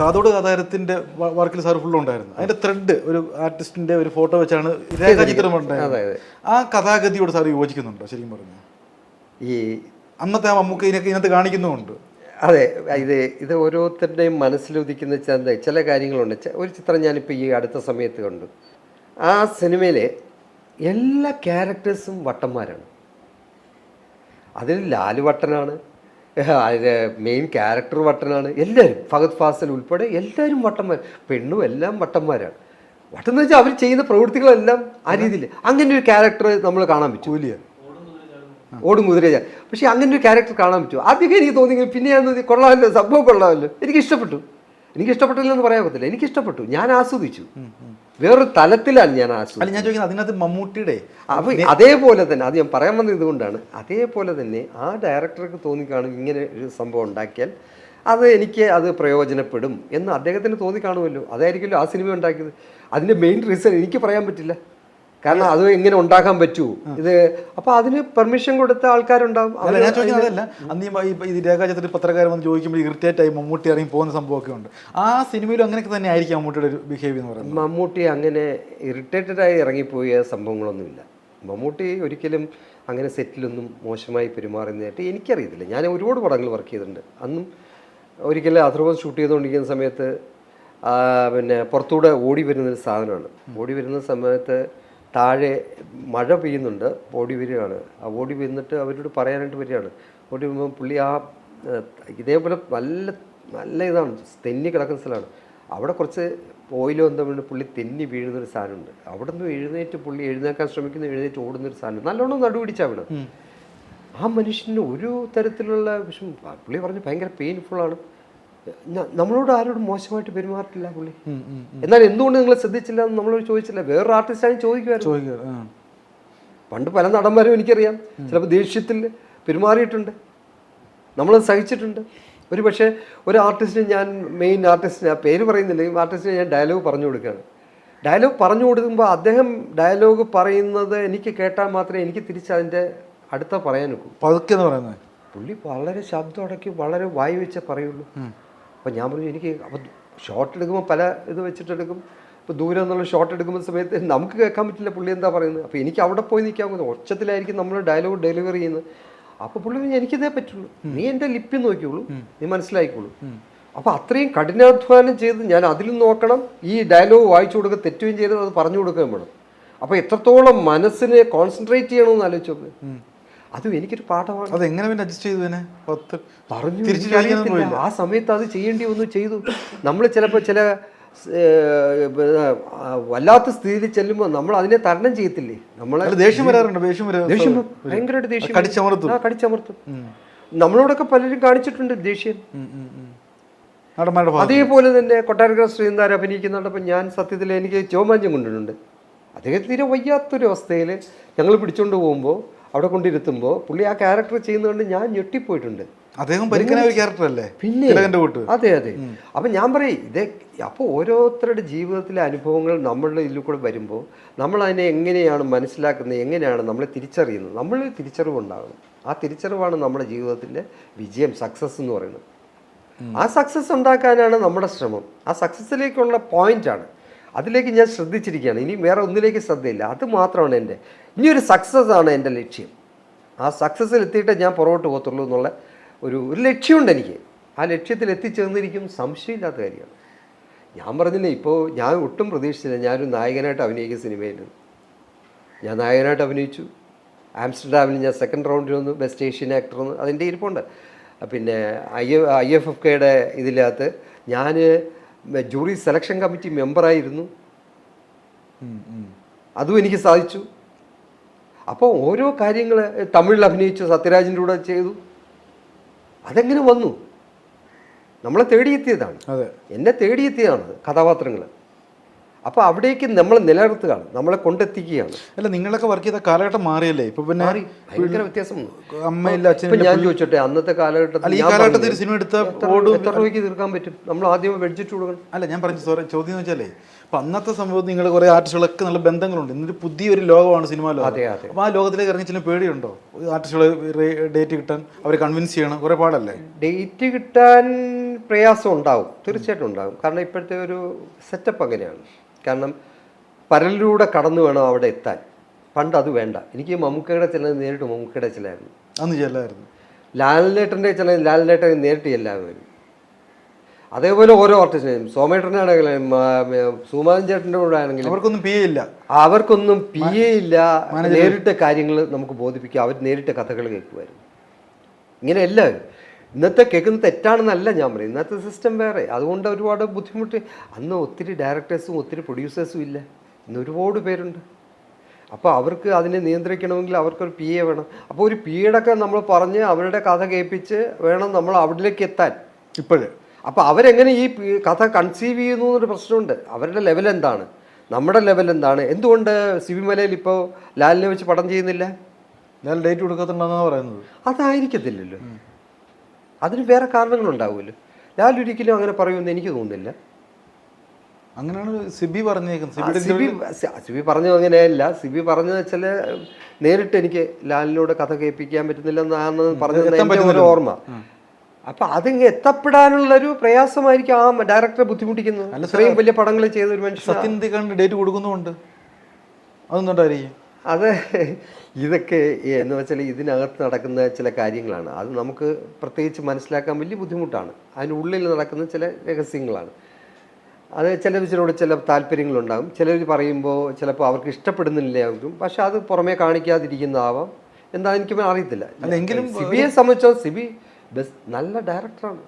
കാതോട് കഥാരത്തിൻ്റെ വർക്കിൽ സാർ ഫുള്ളും ഉണ്ടായിരുന്നു. അതിൻ്റെ ത്രെഡ് ഒരു ആർട്ടിസ്റ്റിൻ്റെ ഒരു ഫോട്ടോ വെച്ചാണ് രേഖാചിത്രം ഉണ്ടായത്. ആ കഥാഗതിയോട് സാർ യോജിക്കുന്നുണ്ടോ ശരിക്കും പറഞ്ഞു? ഈ അന്നത്തെ ആ മമ്മൂക്ക ഇതിനകത്ത് കാണിക്കുന്നുമുണ്ട്. അതെ, ഇത് ഓരോരുത്തരുടെയും മനസ്സിലുദിക്കുന്ന ചില കാര്യങ്ങളുണ്ട്. ഒരു ചിത്രം ഞാനിപ്പോൾ ഈ അടുത്ത സമയത്ത് കണ്ടു. ആ സിനിമയിലെ എല്ലാ ക്യാരക്ടേഴ്സും വട്ടന്മാരാണ്. അതിൽ ലാല് വട്ടനാണ്, അതിൻ്റെ മെയിൻ ക്യാരക്ടർ വട്ടനാണ്. എല്ലാവരും ഫഹദ് ഫാസിൽ ഉൾപ്പെടെ എല്ലാവരും വട്ടന്മാർ, പെണ്ണും എല്ലാം വട്ടന്മാരാണ്. വട്ടെന്ന് വെച്ചാൽ അവർ ചെയ്യുന്ന പ്രവൃത്തികളെല്ലാം ആ രീതിയിൽ. അങ്ങനെ ഒരു ക്യാരക്ടർ നമ്മൾ കാണാൻ പറ്റും. ഓടും കുതിരയ. പക്ഷെ അങ്ങനെ ഒരു ക്യാരക്ടർ കാണാൻ പറ്റുമോ? ആദ്യമൊക്കെ എനിക്ക് തോന്നി, പിന്നെ കൊള്ളാമല്ലോ, സംഭവം കൊള്ളാമല്ലോ, എനിക്കിഷ്ടപ്പെട്ടു. എനിക്കിഷ്ടപ്പെട്ടില്ലെന്ന് പറയാൻ പറ്റില്ല, എനിക്കിഷ്ടപ്പെട്ടു, ഞാൻ ആസ്വദിച്ചു. വേറൊരു തലത്തിലാണ് ഞാൻ ആസ്വദിച്ചത്. ഞാൻ ചോദിക്കുന്നത് അതിനകത്ത് മമ്മൂട്ടിയുടെ അതേപോലെ തന്നെ, അത് ഞാൻ പറയാൻ വന്നത് ഇതുകൊണ്ടാണ്, അതേപോലെ തന്നെ ആ ഡയറക്ടർക്ക് തോന്നിക്കാണും ഇങ്ങനെ ഒരു സംഭവം ഉണ്ടാക്കിയാൽ അത് പ്രയോജനപ്പെടും എന്ന് അദ്ദേഹത്തിന് തോന്നിക്കാണുമല്ലോ. അതായിരിക്കുമല്ലോ ആ സിനിമ ഉണ്ടാക്കിയത്. അതിൻ്റെ മെയിൻ റീസൺ എനിക്ക് പറയാൻ പറ്റില്ല, കാരണം അത് എങ്ങനെ ഉണ്ടാക്കാൻ പറ്റൂ ഇത്. അപ്പോൾ അതിന് പെർമിഷൻ കൊടുത്ത ആൾക്കാരുണ്ടാവും. ഞാൻ ചോദിക്കുന്നതല്ല, അന്ന് ഈ രേഖാചിത്രത്തിൽ പത്രക്കാരൻ വന്ന് ചോദിക്കുമ്പോൾ ഇറിറ്റേറ്റ് ആയി മമ്മൂട്ടി ഇറങ്ങി പോകുന്ന സംഭവമൊക്കെ ഉണ്ട്. ആ സിനിമയിലും അങ്ങനെയൊക്കെ തന്നെ ആയിരിക്കും മമ്മൂട്ടിയുടെ ഒരു ബിഹേവിയർ എന്ന് പറയുന്നത്. മമ്മൂട്ടി അങ്ങനെ ഇറിറ്റേറ്റഡായി ഇറങ്ങിപ്പോയ സംഭവങ്ങളൊന്നുമില്ല. മമ്മൂട്ടി ഒരിക്കലും അങ്ങനെ സെറ്റിലൊന്നും മോശമായി പെരുമാറുന്നതായിട്ട് എനിക്കറിയത്തില്ല. ഞാൻ ഒരുപാട് പടങ്ങൾ വർക്ക് ചെയ്തിട്ടുണ്ട്. അന്നും ഒരിക്കലും അഥർവം ഷൂട്ട് ചെയ്തുകൊണ്ടിരിക്കുന്ന സമയത്ത് പിന്നെ പുറത്തൂടെ ഓടി വരുന്നൊരു സാധനമാണ്. ഓടി വരുന്ന സമയത്ത് താഴെ മഴ പെയ്യുന്നുണ്ട്, ഓടി വരികയാണ്. ആ ഓടി വന്നിട്ട് അവരോട് പറയാനായിട്ട് വരികയാണ്. ഓടി വരുമ്പോൾ പുള്ളി ഇതേപോലെ നല്ല ഇതാണ്, തെന്നി കിടക്കുന്ന സ്ഥലമാണ്. അവിടെ കുറച്ച് ഓയിലോ എന്താ പറയുക, പുള്ളി തെന്നി വീഴുന്നൊരു സാധനമുണ്ട്. അവിടെ നിന്ന് എഴുന്നേക്കാൻ ശ്രമിക്കുന്ന എഴുന്നേറ്റ് ഓടുന്നൊരു സാധനം, നല്ലോണം നടുപിടിച്ചാൽ അവിടെ. ആ മനുഷ്യന് ഒരു തരത്തിലുള്ള വിഷമം, പുള്ളി പറഞ്ഞ് ഭയങ്കര പെയിൻഫുള്ളാണ്. നമ്മളോട് ആരോടും മോശമായിട്ട് പെരുമാറിയിട്ടില്ല പുള്ളി. എന്നാൽ എന്തുകൊണ്ട് നിങ്ങൾ ശ്രദ്ധിച്ചില്ല എന്ന് നമ്മളോട് ചോദിച്ചില്ല. വേറൊരു ആർട്ടിസ്റ്റാണ് ചോദിക്കുമായിരുന്നു. പണ്ട് പല നടന്മാരും എനിക്കറിയാം ചിലപ്പോൾ ദേഷ്യത്തിൽ പെരുമാറിയിട്ടുണ്ട്, നമ്മളത് സഹിച്ചിട്ടുണ്ട്. ഒരു പക്ഷേ ഒരു ആർട്ടിസ്റ്റിന് ഞാൻ മെയിൻ ആർട്ടിസ്റ്റിന്, ആ പേര് പറയുന്നില്ല, ഈ ആർട്ടിസ്റ്റിന് ഞാൻ ഡയലോഗ് പറഞ്ഞു കൊടുക്കുകയാണ്. ഡയലോഗ് പറഞ്ഞു കൊടുക്കുമ്പോൾ അദ്ദേഹം ഡയലോഗ് പറയുന്നത് എനിക്ക് കേട്ടാൽ മാത്രമേ എനിക്ക് തിരിച്ചതിൻ്റെ അടുത്ത പറയാൻ ഒക്കൂ. പതുക്കെ പറയുന്നത് പുള്ളി വളരെ ശബ്ദം അടക്കി വളരെ വായി വെച്ചേ പറയുള്ളൂ. അപ്പോൾ ഞാൻ പറഞ്ഞു, എനിക്ക് അപ്പോൾ ഷോട്ട് എടുക്കുമ്പോൾ പല ഇത് വെച്ചിട്ടെടുക്കും. ഇപ്പോൾ ദൂരം എന്നുള്ള ഷോട്ട് എടുക്കുമ്പോൾ സമയത്ത് നമുക്ക് കേൾക്കാൻ പറ്റില്ല പുള്ളി എന്താ പറയുന്നത്. അപ്പോൾ എനിക്ക് അവിടെ പോയി നിൽക്കാൻ പോകുന്നത് ഒച്ചത്തിലായിരിക്കും നമ്മൾ ഡയലോഗ് ഡെലിവറി ചെയ്യുന്നത്. അപ്പോൾ പുള്ളി പറഞ്ഞു, എനിക്കിതേ പറ്റുള്ളൂ, നീ എൻ്റെ ലിപ്പിൽ നോക്കിയോളൂ, നീ മനസ്സിലാക്കിക്കോളൂ. അപ്പോൾ അത്രയും കഠിനാധ്വാനം ചെയ്ത് ഞാൻ അതിലും നോക്കണം, ഈ ഡയലോഗ് വായിച്ചു കൊടുക്കുക, തെറ്റുകയും ചെയ്ത് അത് പറഞ്ഞു കൊടുക്കുകയും വേണം. അപ്പോൾ എത്രത്തോളം മനസ്സിനെ കോൺസെൻട്രേറ്റ് ചെയ്യണമെന്ന് ആലോചിച്ചു നോക്ക്. അതും എനിക്കൊരു പാഠമാണ്. അത് എങ്ങനെ പിന്നെ അഡ്ജസ്റ്റ് ചെയ്തു? പറഞ്ഞു ആ സമയത്ത് അത് ചെയ്യേണ്ടി വന്നു, ചെയ്തു. നമ്മൾ ചിലപ്പോൾ ചില വല്ലാത്ത സ്ഥിതിയിൽ ചെല്ലുമ്പോൾ നമ്മൾ അതിനെ തരണം ചെയ്യത്തില്ലേ. നമ്മളെ ദേഷ്യം വരാറുണ്ട്, ഭയങ്കരമായിട്ട് ദേഷ്യം കടിച്ചമർത്തും. നമ്മളോടൊക്കെ പലരും കാണിച്ചിട്ടുണ്ട് ദേഷ്യം. അതേപോലെ തന്നെ കൊട്ടാരക്കര ശ്രീനാഥ് അഭിനയിക്കുന്നുണ്ടപ്പോൾ ഞാൻ സത്യത്തിൽ എനിക്ക് ചോമാഞ്ചം കൊണ്ടിട്ടുണ്ട്. അദ്ദേഹം തീരെ വയ്യാത്തൊരു അവസ്ഥയിൽ ഞങ്ങൾ പിടിച്ചുകൊണ്ട് പോകുമ്പോൾ അവിടെ കൊണ്ടിരുത്തുമ്പോൾ പുള്ളി ആ ക്യാരക്ടർ ചെയ്യുന്നതുകൊണ്ട് ഞാൻ ഞെട്ടിപ്പോയിട്ടുണ്ട്. അദ്ദേഹം ഭരിക്കുന്ന ഒരു ക്യാരക്ടറല്ലേ പിന്നെ. അതെ. അപ്പം ഞാൻ പറയും അപ്പോൾ ഓരോരുത്തരുടെ ജീവിതത്തിലെ അനുഭവങ്ങൾ നമ്മളുടെ ഇതിൽ കൂടെ വരുമ്പോൾ നമ്മൾ അതിനെ എങ്ങനെയാണ് മനസ്സിലാക്കുന്നത്, എങ്ങനെയാണ് നമ്മളെ തിരിച്ചറിയുന്നത്, നമ്മൾ തിരിച്ചറിവുണ്ടാകണം. ആ തിരിച്ചറിവാണ് നമ്മുടെ ജീവിതത്തിൻ്റെ വിജയം, സക്സസ് എന്ന് പറയുന്നത്. ആ സക്സസ് ഉണ്ടാക്കാനാണ് നമ്മുടെ ശ്രമം. ആ സക്സസ്സിലേക്കുള്ള പോയിന്റാണ്. അതിലേക്ക് ഞാൻ ശ്രദ്ധിച്ചിരിക്കുകയാണ്. ഇനി വേറെ ഒന്നിലേക്ക് ശ്രദ്ധയില്ല. അത് മാത്രമാണ് എൻ്റെ ഇനിയൊരു സക്സസ് ആണ് എൻ്റെ ലക്ഷ്യം. ആ സക്സസ്സിൽ എത്തിയിട്ട് ഞാൻ പുറകോട്ട് പോകത്തുള്ളൂ എന്നുള്ള ഒരു ലക്ഷ്യമുണ്ട് എനിക്ക്. ആ ലക്ഷ്യത്തിൽ എത്തിച്ചേർന്നിരിക്കും, സംശയമില്ലാത്ത കാര്യമാണ്. ഞാൻ പറഞ്ഞില്ലേ, ഇപ്പോൾ ഞാൻ ഒട്ടും പ്രതീക്ഷിച്ചില്ല ഞാനൊരു നായകനായിട്ട് അഭിനയിക്കുന്ന സിനിമയിൽ. ഞാൻ നായകനായിട്ട് അഭിനയിച്ചു. ആംസ്റ്റർഡാമിൽ ഞാൻ സെക്കൻഡ് റൗണ്ടിൽ വന്നു, ബെസ്റ്റ് ഏഷ്യൻ ആക്ടർ എന്ന് അതിൻ്റെ ഇരിപ്പുണ്ട്. പിന്നെ IFFKയുടെ ഇതിനകത്ത് ഞാൻ ജൂറി സെലക്ഷൻ കമ്മിറ്റി മെമ്പറായിരുന്നു. അതും എനിക്ക് സാധിച്ചു. അപ്പോൾ ഓരോ കാര്യങ്ങൾ തമിഴിൽ അഭിനയിച്ചു, സത്യരാജിൻ്റെ കൂടെ ചെയ്തു. അതെങ്ങനെ വന്നു? നമ്മളെ തേടിയെത്തിയതാണ്, എന്നെ തേടിയെത്തിയതാണ് കഥാപാത്രങ്ങൾ. അപ്പോൾ അവിടേക്ക് നമ്മൾ നിലനിർത്തുകയാണ്, നമ്മളെ കൊണ്ടെത്തിക്കുകയാണ്. അല്ല, നിങ്ങളൊക്കെ വർക്ക് ചെയ്ത കാലഘട്ടം മാറിയല്ലേ? ഇപ്പൊ പിന്നെ ഭയങ്കര വ്യത്യാസം. അമ്മയില്ല, അച്ഛൻ. ഞാൻ ചോദിച്ചോട്ടെ, അന്നത്തെ കാലഘട്ടത്തിൽ സിനിമ എടുത്ത എത്ര രൂപയ്ക്ക് തീർക്കാൻ പറ്റും? നമ്മൾ ആദ്യം ബഡ്ജറ്റ് കൊടുക്കണം. അല്ല, ഞാൻ പറഞ്ഞു ചോദ്യം എന്ന് വെച്ചാലേ, അപ്പൊ അന്നത്തെ സംഭവത്തിൽ നിങ്ങൾ കുറെ ആർട്ടിസ്റ്റുകളൊക്കെ നല്ല ബന്ധങ്ങളുണ്ട്. ഇന്നൊരു പുതിയൊരു ലോകമാണ് സിനിമാ ലോകം. അപ്പൊ ആ ലോകത്തിലേക്ക് ഇറങ്ങി ചില പേടിയുണ്ടോ? ആർട്ടിസ്റ്റുകൾ ഡേറ്റ് കിട്ടാൻ അവരെ കൺവിൻസ് ചെയ്യണം, കുറെ പാടല്ലേ? ഡേറ്റ് കിട്ടാൻ പ്രയാസം ഉണ്ടാവും, തീർച്ചയായിട്ടും ഉണ്ടാവും. കാരണം ഇപ്പോഴത്തെ ഒരു സെറ്റപ്പ് അങ്ങനെയാണ്. കാരണം പരലിലൂടെ കടന്നു വേണം അവിടെ എത്താൻ. പണ്ട് അത് വേണ്ട. എനിക്ക് മമ്മൂക്കയുടെ ചില നേരിട്ട് മമ്മൂക്കയുടെ ചിലായിരുന്നു, അന്ന് ചെല്ലായിരുന്നു. ലാലേട്ടൻ്റെ ചില ലാലേട്ടൻ നേരിട്ട് എല്ലാവരും. അതേപോലെ ഓരോ ആർട്ടിസ്റ്റിനും സോമേട്ടനാണെങ്കിലും സുമാൻ ചേട്ടൻ്റെ കൂടെ ആണെങ്കിലും അവർക്കൊന്നും പി എ ഇല്ല, അവർക്കൊന്നും പി എ ഇല്ല. നേരിട്ട് കാര്യങ്ങൾ നമുക്ക് ബോധിപ്പിക്കുക, അവർ നേരിട്ട് കഥകൾ കേൾക്കുമായിരുന്നു. ഇങ്ങനെയല്ല ഇന്നത്തെ കേൾക്കുന്നത് തെറ്റാണെന്നല്ല ഞാൻ പറയും, ഇന്നത്തെ സിസ്റ്റം വേറെ. അതുകൊണ്ട് ഒരുപാട് ബുദ്ധിമുട്ട്. അന്ന് ഒത്തിരി ഡയറക്ടേഴ്സും ഒത്തിരി പ്രൊഡ്യൂസേഴ്സും ഇല്ല, ഇന്ന് ഒരുപാട് പേരുണ്ട്. അപ്പോൾ അവർക്ക് അതിനെ നിയന്ത്രിക്കണമെങ്കിൽ അവർക്കൊരു പി എ വേണം. അപ്പോൾ ഒരു പി എടൊക്കെ നമ്മൾ പറഞ്ഞ് അവരുടെ കഥ കേൾപ്പിച്ച് വേണം നമ്മൾ അവിടേക്ക് എത്താൻ ഇപ്പോഴ്. അപ്പോൾ അവരെങ്ങനെ ഈ കഥ കൺസീവ് ചെയ്യുന്നു എന്നൊരു പ്രശ്നമുണ്ട്. അവരുടെ ലെവൽ എന്താണ്, നമ്മുടെ ലെവൽ എന്താണ്? എന്തുകൊണ്ട് സിബിമലയിൽ ഇപ്പോൾ ലാലിനെ വെച്ച് പടം ചെയ്യുന്നില്ല? ലാൽ ഡേറ്റ് കൊടുക്കത്തുണ്ടെന്നാണ് പറയുന്നത്. അതായിരിക്കത്തില്ലല്ലോ, അതിന് വേറെ കാരണങ്ങളുണ്ടാവുമല്ലോ. ലാൽ ഒരിക്കലും അങ്ങനെ പറയുമെന്ന് എനിക്ക് തോന്നുന്നില്ല. അങ്ങനെയാണ് സിബി പറഞ്ഞേക്കുന്നത്. സിബി പറഞ്ഞു അങ്ങനെയല്ല. സിബി പറഞ്ഞത് വെച്ചാൽ നേരിട്ട് എനിക്ക് ലാലിനോട് കഥ കേൾപ്പിക്കാൻ പറ്റുന്നില്ല എന്നാണ് പറഞ്ഞത് എൻ്റെ ഒരു ഓർമ്മ. അപ്പൊ അതിങ്ങ് എത്തപ്പെടാനുള്ളൊരു പ്രയാസമായിരിക്കും ആ ഡയറക്ടറെ ബുദ്ധിമുട്ടിക്കുന്നത്. അത്രയും വലിയ പടങ്ങൾ ചെയ്ത ഒരു മനുഷ്യൻ സത്യന്തിക്കാണ്ട് ഡേറ്റ് കൊടുക്കുന്നുണ്ട്, അതൊന്നുണ്ടായിരിക്കും. അത് ഇതൊക്കെ എന്ന് വെച്ചാൽ ഇതിനകത്ത് നടക്കുന്ന ചില കാര്യങ്ങളാണ്. അത് നമുക്ക് പ്രത്യേകിച്ച് മനസ്സിലാക്കാൻ വലിയ ബുദ്ധിമുട്ടാണ്. അതിനുള്ളിൽ നടക്കുന്ന ചില രഹസ്യങ്ങളാണ്. അത് ചിലരോട് ചില താല്പര്യങ്ങളുണ്ടാകും. ചിലർ പറയുമ്പോൾ ചിലപ്പോൾ അവർക്ക് ഇഷ്ടപ്പെടുന്നില്ലായിരിക്കും, പക്ഷെ അത് പുറമേ കാണിക്കാതിരിക്കുന്നതാവാം. എന്താ എനിക്ക് അറിയത്തില്ല. എങ്കിലും സിബിയെ സംബന്ധിച്ചോ സിബി നല്ല ഡയറക്ടറാണ്.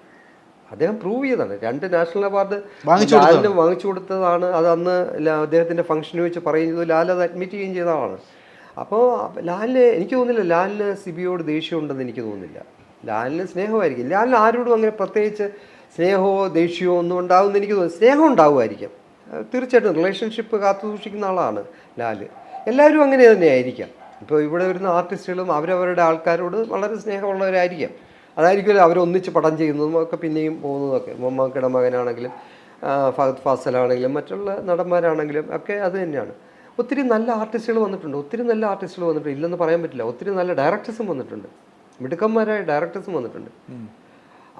അദ്ദേഹം പ്രൂവ് ചെയ്തതാണ്. 2 നാഷണൽ അവാർഡ് ലാലിന് വാങ്ങിച്ചു കൊടുത്തതാണ്. അത് അന്ന് അദ്ദേഹത്തിൻ്റെ ഫംഗ്ഷന് വെച്ച് പറയുന്നത് ലാൽ അത് അഡ്മിറ്റ് ചെയ്യുകയും ചെയ്തതാണ്. അപ്പോൾ ലാലിന് എനിക്ക് തോന്നുന്നില്ല ലാലിന് സിബിയോട് ദേഷ്യമുണ്ടെന്ന് എനിക്ക് തോന്നുന്നില്ല. ലാലിന് സ്നേഹമായിരിക്കും. ലാലിന് ആരോടും അങ്ങനെ പ്രത്യേകിച്ച് സ്നേഹമോ ദേഷ്യമോ ഒന്നും ഉണ്ടാകുമെന്ന് എനിക്ക് തോന്നുന്നു. സ്നേഹം ഉണ്ടാവുമായിരിക്കും തീർച്ചയായിട്ടും. റിലേഷൻഷിപ്പ് കാത്തു സൂക്ഷിക്കുന്ന ആളാണ് ലാല്. എല്ലാവരും അങ്ങനെ തന്നെയായിരിക്കാം. ഇപ്പോൾ ഇവിടെ വരുന്ന ആർട്ടിസ്റ്റുകളും അവരവരുടെ ആൾക്കാരോട് വളരെ സ്നേഹമുള്ളവരായിരിക്കാം. അതായിരിക്കുമല്ലോ അവരൊന്നിച്ച് പടം ചെയ്യുന്നതും ഒക്കെ പിന്നെയും പോകുന്നതൊക്കെ. മമ്മൂക്കയുടെ മകനാണെങ്കിലും ഫഹദ് ഫാസലാണെങ്കിലും മറ്റുള്ള നടന്മാരാണെങ്കിലും ഒക്കെ അത് തന്നെയാണ്. ഒത്തിരി നല്ല ആർട്ടിസ്റ്റുകൾ വന്നിട്ടുണ്ട്, ഇല്ലെന്ന് പറയാൻ പറ്റില്ല. ഒത്തിരി നല്ല ഡയറക്ടേഴ്സും വന്നിട്ടുണ്ട്, മിടുക്കന്മാരായ ഡയറക്ടേഴ്സും വന്നിട്ടുണ്ട്.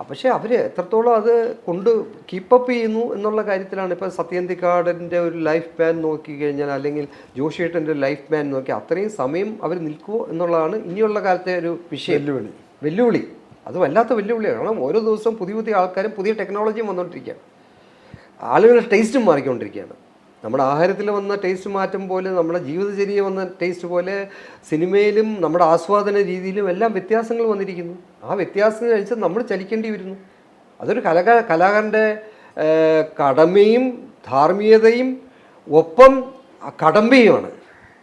പക്ഷേ അവർ എത്രത്തോളം അത് കൊണ്ട് കീപ്പപ്പ് ചെയ്യുന്നു എന്നുള്ള കാര്യത്തിലാണ്. ഇപ്പോൾ സത്യന്തിക്കാടിൻ്റെ ഒരു ലൈഫ് പ്ലാൻ നോക്കിക്കഴിഞ്ഞാൽ, അല്ലെങ്കിൽ ജോഷിയേട്ടൻ്റെ ലൈഫ് പ്ലാൻ നോക്കി അത്രയും സമയം അവർ നിൽക്കുമോ എന്നുള്ളതാണ് ഇനിയുള്ള കാലത്തെ ഒരു വിഷയം. വെല്ലുവിളി അത് വല്ലാത്ത വെല്ലുവിളിയാണ്. കാരണം ഓരോ ദിവസവും പുതിയ പുതിയ ആൾക്കാരും പുതിയ ടെക്നോളജിയും വന്നുകൊണ്ടിരിക്കുകയാണ്. ആളുകളുടെ ടേസ്റ്റും മാറിക്കൊണ്ടിരിക്കുകയാണ്. നമ്മുടെ ആഹാരത്തിൽ വന്ന ടേസ്റ്റ് മാറ്റം പോലെ, നമ്മുടെ ജീവിതചര്യ വന്ന ടേസ്റ്റ് പോലെ സിനിമയിലും നമ്മുടെ ആസ്വാദന രീതിയിലും എല്ലാം വ്യത്യാസങ്ങൾ വന്നിരിക്കുന്നു. ആ വ്യത്യാസത്തിനനുസരിച്ച് നമ്മൾ ചലിക്കേണ്ടി വരുന്നു. അതൊരു കലാകാരൻ്റെ കടമയും ധാർമ്മികതയും ഒപ്പം കടമ്പയുമാണ്.